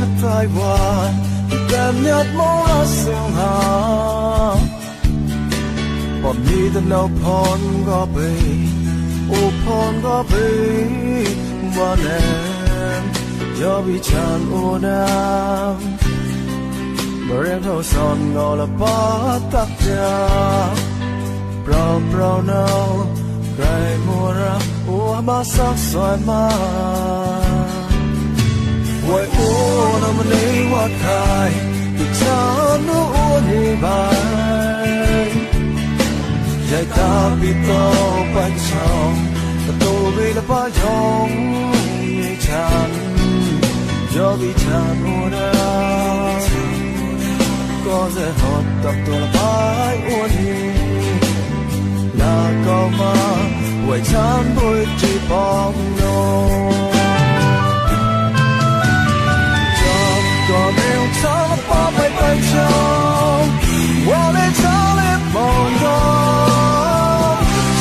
hát tai hoa kèm nhát mong lá sương hà bọn mi tên nào phòn có bì ô phòn có bì mà em cho bị tràn ô nam mà em thâu son ngò là bát tắc cha brown brown nào gai mua ra ô mà sắc xoài mà quay ô nó mà lấy hoa khai từ cha nó ô như bài dạy ta bị to bánh sòng ta tô về là ba dòng như chán do bị chán ô đau có dễ hót tập tôi là bãi ô như là câu mà quay chán bôi chỉ bóng nô còn yêu cha là ba bay bay trong qua đây cha lên mong gió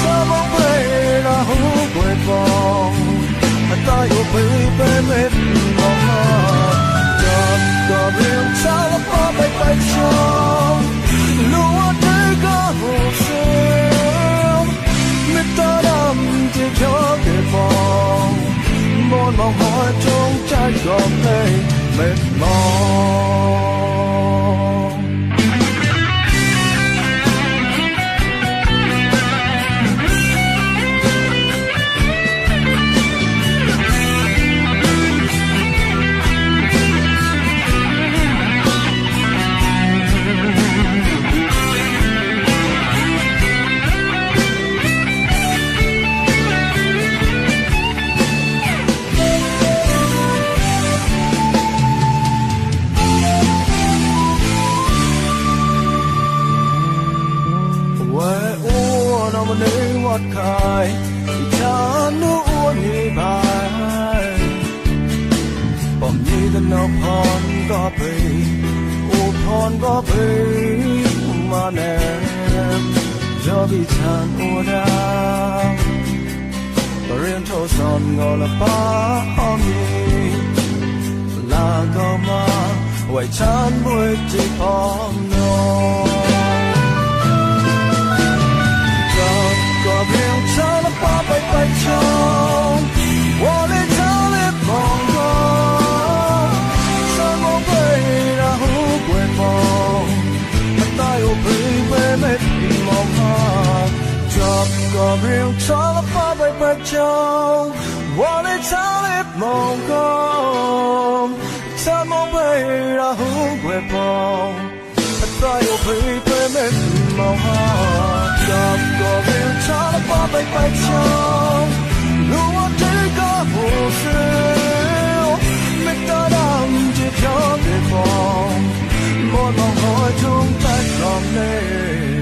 cha mong về là hú quên vòng ta yêu bê mệt mong còn yêu cha là ba bay bay trong lúa tươi có hồ sương mít ta đắm chỉ cho tuyệt vọng muốn mong hỏi trong trái gom đây mệt mỏi khai cha nó uốn như bài bom như tên nào phòn có bì ô phòn có bì mà em cho bị chán ô đau và riêng thâu son ngò là ba hôm nhì là câu mà quay chán buổi chỉ phòn nô có riêng cha là ba bay bay trong qua đây cha lên mong gió sao mong bay là hú quên mong mắt tay ô bê mệt mong ha chợt có riêng cha là ba bay bay trong qua đây cha lên mong gió sao mong bay là hú quên mong mắt tay ô bê mệt mong ha chợt có riêng cha là ba bay bay trong lúa tươi có hồ siêu mít ta đắm chỉ cho tuyệt vọng muốn mong hỏi chúng ta còn nên